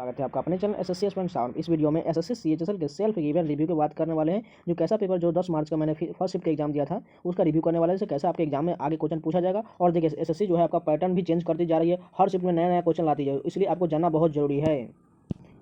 स्वागत है आपका अपने चैनल एसएससी एस्पिरेंट साउंड। इस वीडियो में एसएससी सीएचएसएल के सेल्फ गिवन रिव्यू की बात करने वाले हैं। जो कैसा पेपर जो 10 मार्च का मैंने फर्स्ट शिफ्ट का एग्जाम दिया था उसका रिव्यू करने वाले हैं। कैसा आपके एग्जाम में आगे क्वेश्चन पूछा जाएगा। और देखिए एसएससी जो है आपका पैटर्न भी चेंज करती जा रही है, हर शिफ्ट में नया नया क्वेश्चन लाती है, इसलिए आपको जानना बहुत जरूरी है।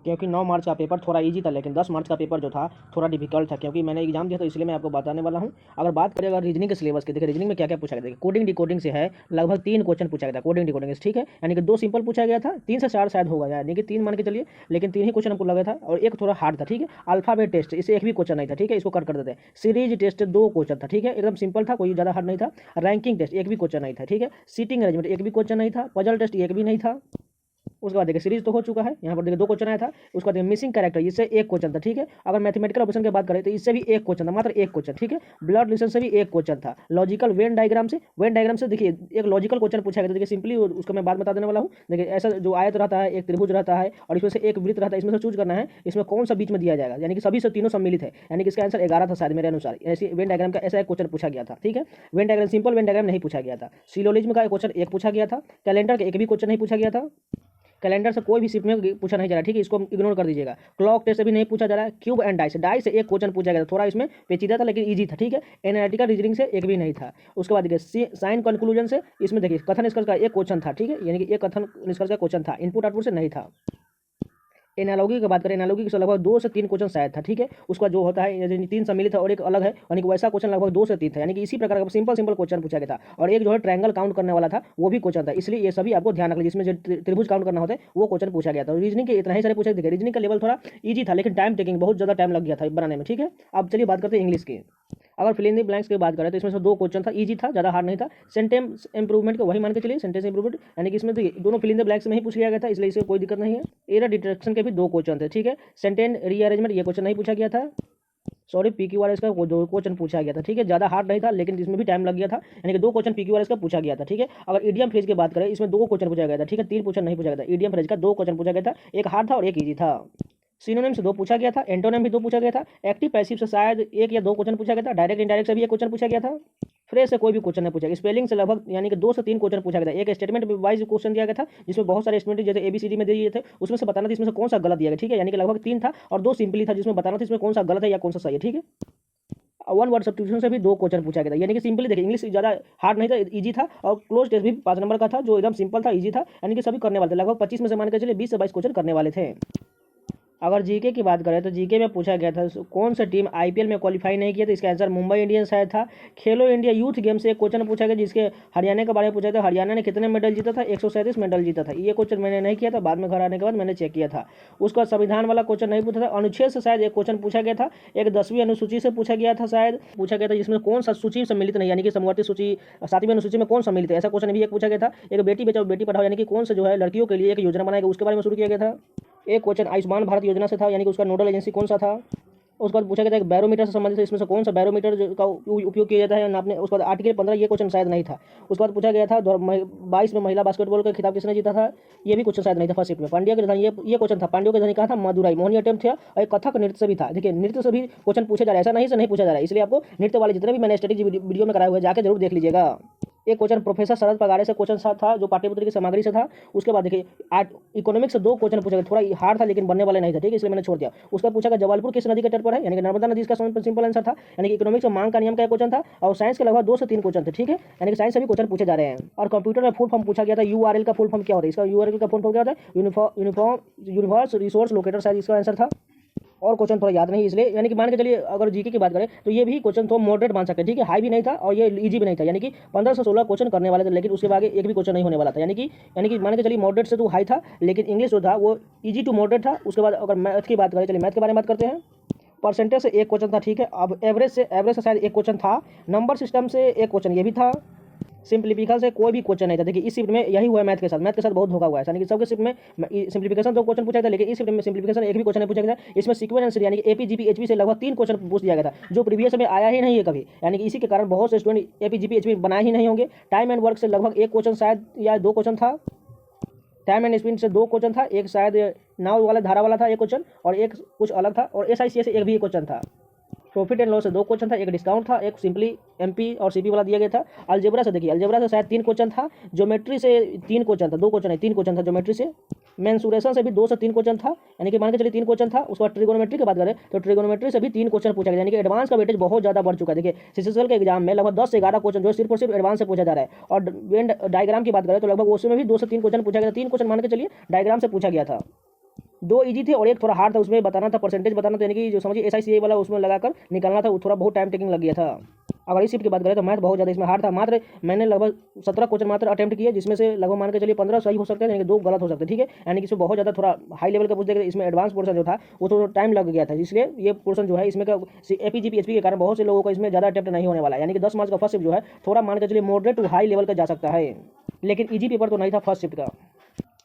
क्योंकि 9 मार्च का पेपर थोड़ा इजी था, लेकिन 10 मार्च का पेपर जो था थोड़ा डिफिकल्ट था, क्योंकि मैंने एग्जाम दिया तो इसलिए मैं आपको बताने वाला हूँ। अगर बात करें अगर रीजनिंग के सिलेबस की, देखिए रीजनिंग में क्या क्या पूछा गया। देखिए कोडिंग डिकोडिंग से है, लगभग 3 क्वेश्चन पूछा गया था कोडिंग डिकोडिंग से, ठीक है। यानी कि 2 सिंपल पूछा गया था, 3 से 4 शायद होगा, यानी कि 3 मान के चलिए, लेकिन 3 ही क्वेश्चन हमको लगा था और एक थोड़ा हार्ड था, ठीक है। अल्फाबेट टेस्ट इसे एक भी क्वेश्चन नहीं था, ठीक है, इसको कट कर देते हैं। सीरीज टेस्ट 2 क्वेश्चन था, ठीक है, एकदम सिंपल था, कोई ज़्यादा हार्ड नहीं था। रैंकिंग टेस्ट एक भी क्वेश्चन नहीं था, ठीक है। सीटिंग अरेंजमेंट एक भी क्वेश्चन नहीं था। पजल टेस्ट एक भी नहीं था। उसके बाद देखिए सीरीज तो हो चुका है, यहाँ पर देखिए 2 क्वेश्चन आया था। उसके बाद मिसिंग कैरेक्टर इससे 1 क्वेश्चन था, ठीक है। अगर मैथमेटिकल ऑपरेशन की बात करें तो इससे भी 1 क्वेश्चन था, मात्र 1 क्वेश्चन, ठीक है। ब्लड रिलेशन से भी 1 क्वेश्चन था। लॉजिकल वेन डायग्राम से देखिए एक लॉजिकल क्वेश्चन पूछा गया था। देखिए सिंपली उसको मैं बात बता देने वाला हूँ। देखिए ऐसा जो आयत रहता है, एक त्रिभुज रहता है और इसमें से एक वृत्त रहता है, इसमें से चूज करना है इसमें कौन सा बीच में दिया जाएगा, यानी कि सभी से तीनों सम्मिलित है, यानी कि इसका आंसर 11 था शायद मेरे अनुसार। ऐसी वेन डायग्राम का ऐसा एक क्वेश्चन पूछा गया था, ठीक है। Venn diagram simple Venn diagram नहीं पूछा गया था। सिलोजिज्म का क्वेश्चन 1 पूछा गया था। कैलेंडर का एक भी क्वेश्चन नहीं पूछा गया था। कैलेंडर से कोई भी शिफ्ट में पूछा नहीं जा रहा, ठीक है, इसको इग्नोर कर दीजिएगा। क्लॉक टेस्ट से भी नहीं पूछा जा रहा है। क्यूब एंड डाइस से 1 क्वेश्चन पूछा गया था, थोड़ा इसमें पेचीदा था लेकिन इजी था, ठीक है। एनालिटिकल रीजनिंग से एक भी नहीं था। उसके बाद देखिए साइन कंक्लूजन से इसमें देखिए कथन निष्कर्ष का 1 क्वेश्चन था, ठीक है, यानी कि एक कथन निष्कर्ष का क्वेश्चन था। इनपुट आउटपुट से नहीं था। एनालॉजी की बात करें, एनालॉजी से लगभग 2 से 3 क्वेश्चन शायद था, ठीक है। उसका जो होता है यानी 3 सम्मिलित है और एक अलग है, यानी कि वैसा क्वेश्चन लगभग 2 से 3 था, यानी कि इसी प्रकार का सिंपल क्वेश्चन पूछा गया था। और एक जो है ट्रायंगल काउंट करने वाला था, वो भी क्वेश्चन था, इसलिए ये सभी आपको ध्यान रख लीजिए। इसमें जो त्रिभुज काउंट करना होता है वो क्वेश्चन पूछा गया था। रीजनिंग के इतना ही सारे पूछे। देखिए रीजनिंग का लेवल थोड़ा ईजी था, लेकिन टाइम टेकिंग बहुत ज़्यादा टाइम लग गया था बनाने में, ठीक है। अब चलिए बात करते हैं इंग्लिश की। अगर फिल इन द ब्लैंक्स की बात करें तो इसमें से 2 क्वेश्चन था, इजी था, ज़्यादा हार्ड नहीं था। सेंटेंस इंप्रूवमेंट को वही मान के चलिए, सेंटेंस इंप्रूवमेंट, यानी कि इसमें दोनों फिल इन द ब्लैंक्स में ही पूछ लिया गया था, इसलिए इससे कोई दिक्कत नहीं है। एरर डिटेक्शन के भी 2 क्वेश्चन थे, ठीक है। सेंटेंस रीअरेंजमेंट ये क्वेश्चन नहीं पूछा गया था। सॉरी PQRS का 2 क्वेश्चन पूछा गया था, ठीक है, ज़्यादा हार्ड नहीं था, लेकिन इसमें भी टाइम लग गया था, यानी कि 2 क्वेश्चन PQRS का पूछा गया था, ठीक है। अगर ईडियम फ्रेज की बात करें, इसमें 2 क्वेश्चन पूछा गया था, ठीक है, 3 क्वेश्चन नहीं पूछा गया था। ईडियम फ्रेज का 2 क्वेश्चन पूछा गया था, एक हार्ड था और एक ईजी था। सिनोनिम से 2 पूछा गया था। एंटोनिम भी 2 पूछा गया था। एक्टिव पैसिव से शायद 1 या 2 क्वेश्चन पूछा गया था। डायरेक्ट इनडायरेक्ट से भी 1 क्वेश्चन पूछा गया था। फ्रेज से कोई भी क्वेश्चन नहीं पूछा गया। स्पेलिंग से लगभग यानी कि 2 से 3 क्वेश्चन पूछा गया था। एक स्टेटमेंट वाइज क्वेश्चन दिया गया था, जिसमें बहुत सारे स्टेटमेंट जैसे ABCD में दिए थे, उसमें से बताना था इसमें से कौन सा गलत दिया गया, ठीक है, यानी कि लगभग 3 था और 2 सिंपली था, जिसमें बताना था इसमें कौन सा गलत है या कौन सा सही है, ठीक है। 1 वर्ड सब्स्टिट्यूशन से भी 2 क्वेश्चन पूछा गया था, यानी कि सिंपली देखिए इंग्लिश ज़्यादा हार्ड नहीं था, इजी था। और क्लोज टेस्ट भी 5 नंबर का था, जो एकदम सिंपल था, इजी था, यानी कि सभी करने वाले थे। लगभग 25 में से मान के चलिए 20 से 22 क्वेश्चन करने वाले थे। अगर जीके की बात करें तो जीके में पूछा गया था कौन सा टीम IPL में क्वालिफाई नहीं किया था, इसका आंसर मुंबई इंडियंस शायद था। खेलो इंडिया यूथ गेम से एक क्वेश्चन पूछा गया, जिसके हरियाणा के बारे में पूछा था। हरियाणा ने कितने मेडल जीता था, 137 मेडल जीता था। ये क्वेश्चन मैंने नहीं किया था, बाद में घर आने के बाद मैंने चेक किया था। उसका संविधान वाला क्वेश्चन नहीं पूछा था। अनुच्छेद से शायद एक क्वेश्चन पूछा गया था, एक 10वीं अनुसूची से पूछा गया था, शायद पूछा गया था, जिसमें कौन सा सूची सम्मिलित नहीं, यानी कि समवर्ती सूची 7वीं अनुसूची में कौन सम्मिलित है, ऐसा क्वेश्चन भी एक पूछा गया था। एक बेटी बचाओ बेटी पढ़ाओ, यानी कि कौन सा जो है लड़कियों के लिए एक योजना बनाएगा, उसके बारे में शुरू किया गया था। एक क्वेश्चन आयुष्मान भारत योजना से था, यानी कि उसका नोडल एजेंसी कौन सा था। उसके बाद पूछा गया था एक बैरोमीटर से संबंधित है, इसमें से कौन सा बैरोमीटर का उपयोग किया जाता है नापने। उसके बाद आर्टिकल 15 ये क्वेश्चन शायद नहीं था। उसके बाद पूछा गया था 22 में महिला बास्केटबॉल का खिताब किसने जीता था, ये भी क्वेश्चन शायद नहीं था फर्स्ट शिफ्ट में। पांड्या की राजधानी ये क्वेश्चन था। पांड्यों की राजधानी कहा था मदुराई। मोहिनी अटेम्प्ट था और एक कथक नृत्य से भी था। देखिए नृत्य से भी क्वेश्चन पूछे जा रहा है, ऐसा नहीं से नहीं पूछा जा रहा है, इसलिए आपको नृत्य वाले जितने भी मैंने स्टडी वीडियो में कराए हुए जाके जरूर देख लीजिएगा। एक क्वेश्चन प्रोफेसर शरद पगारे से क्वेश्चन था, जो पाठ्यपुस्तक की सामग्री से था। उसके बाद देखिए इकोनॉमिक्स से 2 क्वेश्चन पूछा गया, थोड़ा हार्ड था लेकिन बनने वाले नहीं था, ठीक है, इसलिए मैंने छोड़ दिया। उसका पूछा गया जबलपुर किस नदी के तट पर है, यानी कि नर्मदा नदी, इसका सिंपल आंसर था। यानी कि इकोनॉमिक्स में मांग का नियम का क्वेश्चन था। और साइंस के लगभग 2 से 3 क्वेश्चन थे, ठीक है, यानी कि साइंस से भी क्वेश्चन पूछे जा रहे हैं। और कंप्यूटर में फुल फॉर्म पूछा गया था। URL का फुल फॉर्म क्या होता है, इसका URL का फुल फॉर्म क्या होता है, यूनिवर्स रिसोर्स लोकेटर, शायद इसका आंसर था। और क्वेश्चन थोड़ा याद नहीं, इसलिए यानी कि मान के चलिए अगर जीके की बात करें तो ये भी क्वेश्चन तो मॉडरेट मान सकते हैं, ठीक है, हाई भी नहीं था और ये इजी भी नहीं था, यानी कि 15 से 16 क्वेश्चन करने वाले थे, लेकिन उसके आगे एक भी क्वेश्चन नहीं होने वाला था, यानी कि मान के चलिए मॉडरेट से तो हाई था, लेकिन इंग्लिश जो था वो इजी टू मॉडरेट था। उसके बाद अगर मैथ की बात करें, चलिए मैथ के बारे में बात करते हैं। परसेंटेज से 1 क्वेश्चन था, ठीक है। अब एवरेज से शायद 1 क्वेश्चन था। नंबर सिस्टम से 1 क्वेश्चन ये भी था। सिंप्लीफिकेशन से कोई भी क्वेश्चन नहीं था। देखिए इस शिफ्ट में यही हुआ है, मैथ के साथ बहुत धोखा हुआ है, यानी कि सबके शिफ्ट में सिंप्लीफिकेशन 2 क्वेश्चन पूछा गया था, लेकिन इस शिफ्ट में सिंप्लीफिकेशन एक भी क्वेश्चन नहीं पूछा गया था। इसमें सीक्वेंस आंसर यानी कि APGP HP से लगभग 3 क्वेश्चन पूछ दिया गया था, जो प्रीवियस में आया ही नहीं है कभी, यानी कि इसी के कारण बहुत से स्टूडेंट APGP HP बनाए ही नहीं होंगे। टाइम एंड वर्क से लगभग 1 क्वेश्चन शायद या 2 क्वेश्चन था। टाइम एंड स्पीड से 2 क्वेश्चन था। एक शायद नाव वाला धारा वाला था 1 क्वेश्चन, और एक कुछ अलग था। और SICA से एक भी क्वेश्चन था। प्रॉफिट एंड लॉस से 2 क्वेश्चन था। एक डिस्काउंट था, एक सिंपली MP और CP वाला दिया गया था। अलजेब्रा से देखिए, अलजेब्रा से शायद 3 क्वेश्चन था। ज्योमेट्री से 3 क्वेश्चन था, 2 क्वेश्चन है, 3 क्वेश्चन था ज्योमेट्री से। मेंसुरेशन से भी 2 से 3 क्वेश्चन था, यानी कि मान के चलिए 3 क्वेश्चन था। उसके बाद ट्रिगोनोमेट्री की बात करें तो ट्रिगोनोमेट्री से भी 3 क्वेश्चन पूछा गया, यानी कि एडवांस का वेटेज बहुत ज़्यादा बढ़ चुका है। देखिए सीसीएल के एग्जाम में लगभग 10 से 11 क्वेश्चन जो है सिर्फ और सिर्फ एडवांस से पूछा जा रहा है। और वेन डायग्राम की बात करें तो लगभग उसमें भी 2 से 3 क्वेश्चन पूछा गया था। 3 क्वेश्चन मान के चलिए डायग्राम से पूछा गया था। 2 इजी थे और एक थोड़ा हार्ड था, उसमें बताना था, परसेंटेज बताना था, यानी कि जो समझिए SICA वाला उसमें लगाकर निकालना था, वो थोड़ा बहुत टाइम टेकिंग लग गया था। अगर इस शिफ्ट की बात करें तो मैथ बहुत ज़्यादा इसमें हार्ड था। मात्र मैंने लगभग 17 क्वेश्चन मात्र अटेम्प्ट किए, जिसमें से लगभग मान के चलिए 15 सही हो सकते हैं, यानी कि 2 गलत हो सकते हैं, ठीक है। यानी कि इसमें बहुत ज़्यादा थोड़ा हाई लेवल का पूछ देगा। इसमें एडवांस पोर्शन जो था वो थोड़ा टाइम लग गया था, इसलिए ये पोर्शन जो है इसमें का APG PHP के कारण बहुत से लोगों को इसमें ज़्यादा अटेम्प्ट नहीं होने वाला है। यानी कि 10 मार्क्स का फर्स्ट शिफ्ट जो है थोड़ा मान के चलिए मॉडरेट टू हाई लेवल का जा सकता है, लेकिन ईजी पेपर तो नहीं था फर्स्ट शिफ्ट का।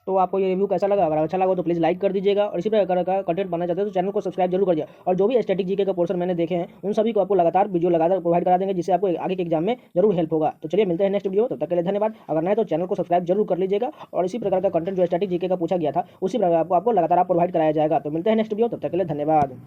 तो आपको ये रिव्यू कैसा लगा? अगर अच्छा लगा तो प्लीज़ लाइक कर दीजिएगा, और इसी प्रकार का कंटेंट पाना चाहते हैं तो चैनल को सब्सक्राइब जरूर करिए। और जो भी स्टैटिक जीके का पोर्शन मैंने देखे हैं उन सभी को आपको लगातार वीडियो लगातार प्रोवाइड करा देंगे, जिससे आपको आगे के एग्जाम में जरूर हेल्प होगा। तो चलिए मिलते हैं नेक्स्ट वीडियो, तब तक के लिए धन्यवाद। अगर नहीं तो चैनल को सब्सक्राइब जरूर कर लीजिएगा, और इसी प्रकार का कंटेंट जो स्टैटिक जीके का पूछा गया था उसी प्रकार आपको लगातार प्रोवाइड कराया जाएगा। तो मिलते हैं नेक्स्ट वीडियो, तब तक के लिए धन्यवाद।